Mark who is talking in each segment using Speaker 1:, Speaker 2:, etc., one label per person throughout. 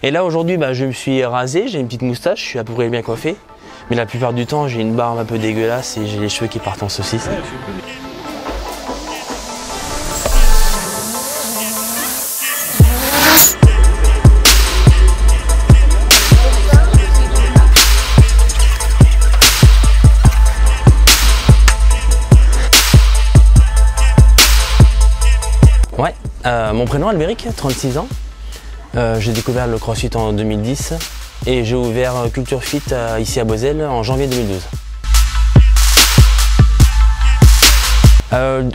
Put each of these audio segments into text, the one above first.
Speaker 1: Et là aujourd'hui je me suis rasé, j'ai une petite moustache, je suis à peu près bien coiffé. Mais la plupart du temps j'ai une barbe un peu dégueulasse et j'ai les cheveux qui partent en saucisse. Ouais, mon prénom Albéric, 36 ans. J'ai découvert le CrossFit en 2010 et j'ai ouvert Culture Fit ici à Beauzelle en janvier 2012.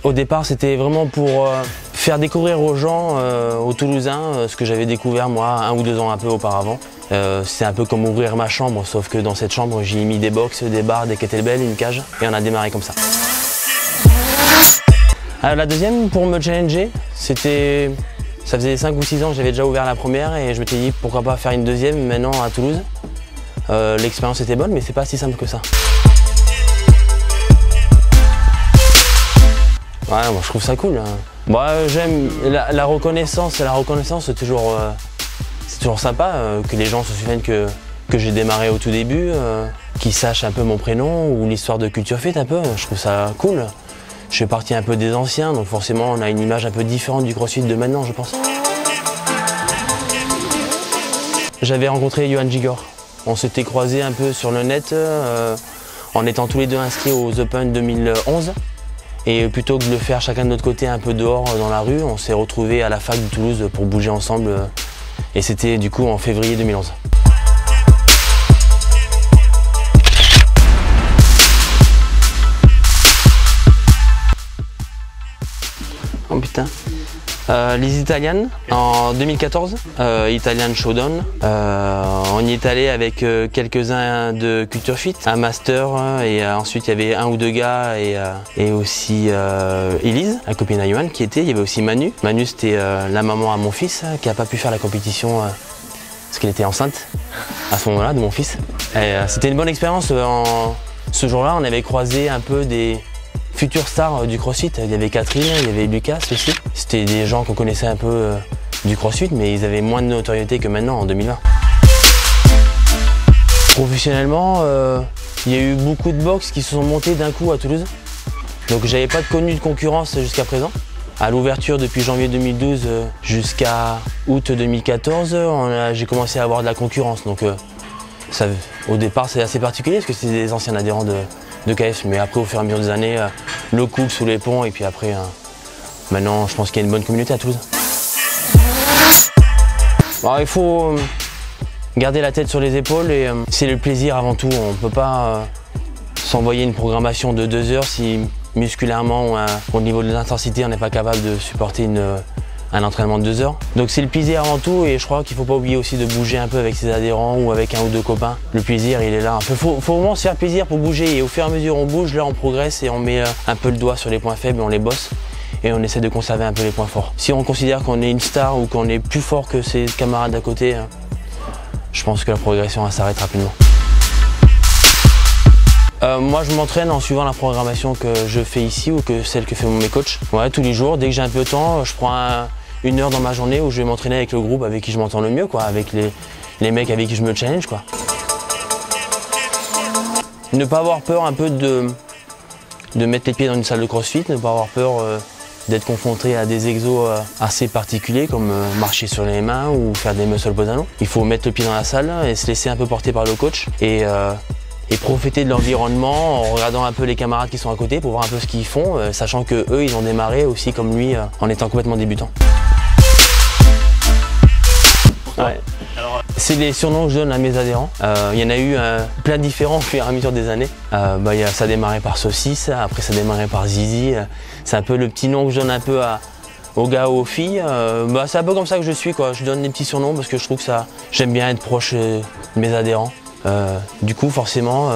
Speaker 1: Au départ, c'était vraiment pour faire découvrir aux gens, aux Toulousains, ce que j'avais découvert moi 1 ou 2 ans un peu auparavant. C'est un peu comme ouvrir ma chambre, sauf que dans cette chambre, j'ai mis des box, des barres, des kettlebells, une cage et on a démarré comme ça. La deuxième, pour me challenger, ça faisait 5 ou 6 ans que j'avais déjà ouvert la première et je m'étais dit pourquoi pas faire une deuxième maintenant à Toulouse. L'expérience était bonne mais c'est pas si simple que ça. Ouais, moi je trouve ça cool. J'aime la reconnaissance, c'est toujours sympa que les gens se souviennent que j'ai démarré au tout début, qu'ils sachent un peu mon prénom ou l'histoire de Culture Fit un peu, je trouve ça cool. Je fais partie un peu des anciens, donc forcément on a une image un peu différente du CrossFit de maintenant, je pense. J'avais rencontré Johan Gigor. On s'était croisés un peu sur le net en étant tous les deux inscrits aux Open 2011. Et plutôt que de le faire chacun de notre côté un peu dehors dans la rue, on s'est retrouvés à la fac de Toulouse pour bouger ensemble. Et c'était du coup en février 2011. Oh putain. Les Italianes en 2014, Italian Showdown. On y est allé avec quelques-uns de Culture Fit, un master et ensuite il y avait 1 ou 2 gars et aussi Elise, la copine à Johan qui était. Il y avait aussi Manu. Manu c'était la maman à mon fils qui n'a pas pu faire la compétition parce qu'elle était enceinte à ce moment-là de mon fils. C'était une bonne expérience. Ce jour-là on avait croisé un peu des futures stars du CrossFit. Il y avait Catherine, il y avait Lucas aussi. C'était des gens qu'on connaissait un peu du CrossFit, mais ils avaient moins de notoriété que maintenant en 2020. Professionnellement, il y a eu beaucoup de box qui se sont montés d'un coup à Toulouse. Donc j'avais pas connu de concurrence jusqu'à présent. À l'ouverture depuis janvier 2012 jusqu'à août 2014, j'ai commencé à avoir de la concurrence. Donc au départ c'est assez particulier parce que c'est des anciens adhérents de KF, mais après au fur et à mesure des années, le cool sous les ponts et puis après, maintenant je pense qu'il y a une bonne communauté à Toulouse. Alors, il faut garder la tête sur les épaules et c'est le plaisir avant tout. On ne peut pas s'envoyer une programmation de 2 heures si musculairement ou au niveau de l'intensité on n'est pas capable de supporter un entraînement de 2 heures. Donc c'est le plaisir avant tout et je crois qu'il ne faut pas oublier aussi de bouger un peu avec ses adhérents ou avec 1 ou 2 copains. Le plaisir il est là. Il faut vraiment se faire plaisir pour bouger et au fur et à mesure on bouge, là on progresse et on met un peu le doigt sur les points faibles et on les bosse et on essaie de conserver un peu les points forts. Si on considère qu'on est une star ou qu'on est plus fort que ses camarades d'à côté, je pense que la progression s'arrête rapidement. Moi je m'entraîne en suivant la programmation que je fais ici ou que celle que fait mes coachs. Ouais, tous les jours, dès que j'ai un peu de temps, je prends 1 heure dans ma journée où je vais m'entraîner avec le groupe avec qui je m'entends le mieux, quoi, avec les mecs avec qui je me challenge, quoi. Ne pas avoir peur un peu de mettre les pieds dans une salle de CrossFit, ne pas avoir peur d'être confronté à des exos assez particuliers comme marcher sur les mains ou faire des muscle pose allons. Il faut mettre le pied dans la salle et se laisser un peu porter par le coach et profiter de l'environnement en regardant un peu les camarades qui sont à côté pour voir un peu ce qu'ils font, sachant que eux ils ont démarré aussi comme lui en étant complètement débutant. Ouais. C'est les surnoms que je donne à mes adhérents. Il y en a eu plein différents au fur et à mesure des années. Ça a démarré par Saucisse, après ça a démarré par Zizi. C'est un peu le petit nom que je donne un peu aux gars ou aux filles. C'est un peu comme ça que je suis, quoi. Je donne des petits surnoms parce que je trouve que j'aime bien être proche de mes adhérents. Du coup forcément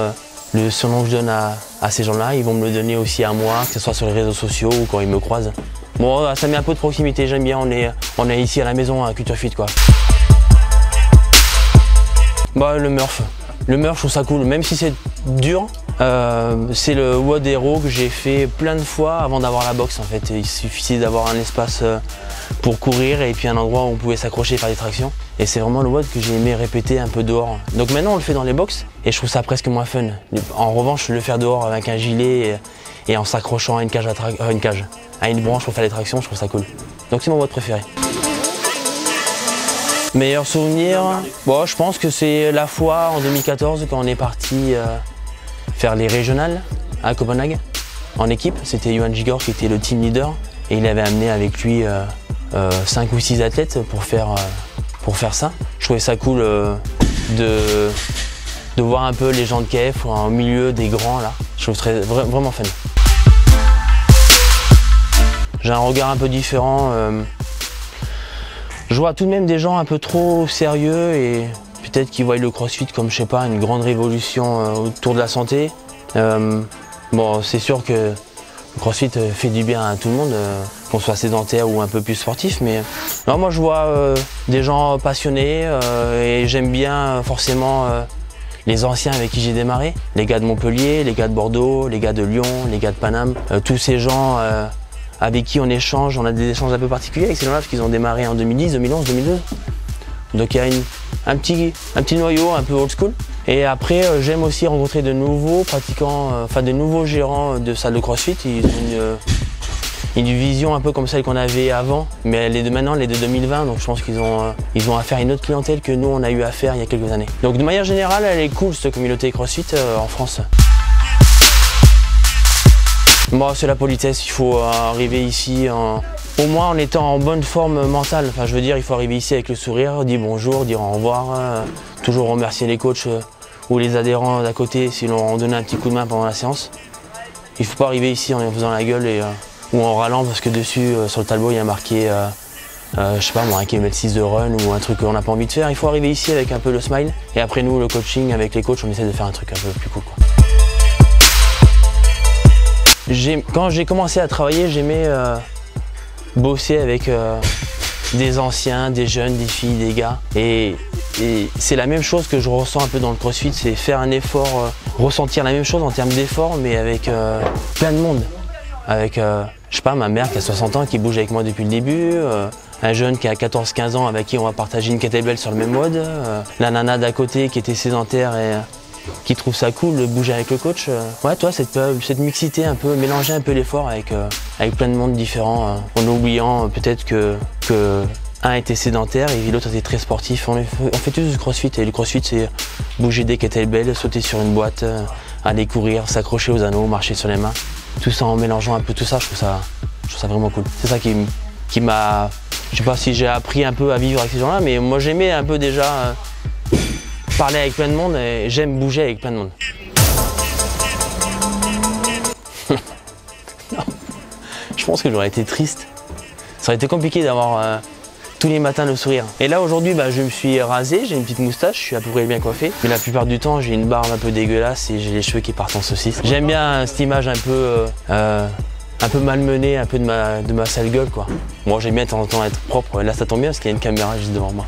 Speaker 1: le surnom que je donne à ces gens-là, ils vont me le donner aussi à moi, que ce soit sur les réseaux sociaux ou quand ils me croisent. Bon, ça met un peu de proximité, j'aime bien, on est ici à la maison à Culture Fit, quoi. Le Murph, je trouve ça cool, même si c'est dur. C'est le WOD Hero que j'ai fait plein de fois avant d'avoir la boxe en fait. Il suffisait d'avoir un espace pour courir et puis un endroit où on pouvait s'accrocher et faire des tractions. Et c'est vraiment le WOD que j'ai aimé répéter un peu dehors. Donc maintenant on le fait dans les box et je trouve ça presque moins fun. En revanche, le faire dehors avec un gilet et en s'accrochant à une cage, à une branche pour faire des tractions, je trouve ça cool. Donc c'est mon WOD préféré. Meilleur souvenir, bon, je pense que c'est la fois en 2014 quand on est parti faire les régionales à Copenhague en équipe. C'était Johan Gigor qui était le team leader et il avait amené avec lui 5 ou 6 athlètes pour faire ça. Je trouvais ça cool de voir un peu les gens de KF au milieu des grands là. Je trouve vraiment fun. J'ai un regard un peu différent. Je vois tout de même des gens un peu trop sérieux et peut-être qu'ils voient le CrossFit comme, je sais pas, une grande révolution autour de la santé. Bon, c'est sûr que le CrossFit fait du bien à tout le monde, qu'on soit sédentaire ou un peu plus sportif, mais non, moi je vois des gens passionnés et j'aime bien forcément les anciens avec qui j'ai démarré, les gars de Montpellier, les gars de Bordeaux, les gars de Lyon, les gars de Paname, tous ces gens avec qui on échange, on a des échanges un peu particuliers avec ces gens-là parce qu'ils ont démarré en 2010, 2011, 2012. Donc il y a un petit noyau un peu old school. Et après, j'aime aussi rencontrer de nouveaux pratiquants, de nouveaux gérants de salles de CrossFit. Ils ont une vision un peu comme celle qu'on avait avant, mais les de maintenant, les de 2020, donc je pense qu'ils ont affaire à une autre clientèle que nous, on a eu affaire il y a quelques années. Donc de manière générale, elle est cool cette communauté CrossFit en France. Moi, c'est la politesse, il faut arriver ici au moins en étant en bonne forme mentale. Enfin, je veux dire, il faut arriver ici avec le sourire, dire bonjour, dire au revoir, toujours remercier les coachs ou les adhérents d'à côté s'ils ont donné un petit coup de main pendant la séance. Il ne faut pas arriver ici en faisant la gueule ou en râlant parce que dessus, sur le tableau, il y a marqué, je sais pas moi, 1 km 6 de run ou un truc qu'on n'a pas envie de faire. Il faut arriver ici avec un peu le smile. Et après nous, le coaching, avec les coachs, on essaie de faire un truc un peu plus cool, quoi. Quand j'ai commencé à travailler, j'aimais bosser avec des anciens, des jeunes, des filles, des gars. Et c'est la même chose que je ressens un peu dans le CrossFit, c'est faire un effort, ressentir la même chose en termes d'effort, mais avec plein de monde. Avec, je sais pas, ma mère qui a 60 ans, qui bouge avec moi depuis le début, un jeune qui a 14-15 ans avec qui on va partager une kettlebell sur le même mode, la nana d'à côté qui était sédentaire et qui trouve ça cool de bouger avec le coach. Ouais, toi, cette mixité un peu, mélanger un peu l'effort avec plein de monde différents, en oubliant peut-être que un était sédentaire et l'autre était très sportif. On fait tous du CrossFit et le CrossFit c'est bouger des kettlebells, sauter sur une boîte, aller courir, s'accrocher aux anneaux, marcher sur les mains. Tout ça en mélangeant un peu tout ça, je trouve ça vraiment cool. C'est ça qui m'a, je sais pas si j'ai appris un peu à vivre avec ces gens-là, mais moi j'aimais un peu déjà parler avec plein de monde et j'aime bouger avec plein de monde. Non. Je pense que j'aurais été triste. Ça aurait été compliqué d'avoir tous les matins le sourire. Et là aujourd'hui, je me suis rasé, j'ai une petite moustache, je suis à peu près bien coiffé. Mais la plupart du temps, j'ai une barbe un peu dégueulasse et j'ai les cheveux qui partent en saucisse. J'aime bien cette image un peu malmenée, un peu de ma sale gueule, quoi. Moi, j'aime bien de temps en temps être propre. Là, ça tombe bien parce qu'il y a une caméra juste devant moi.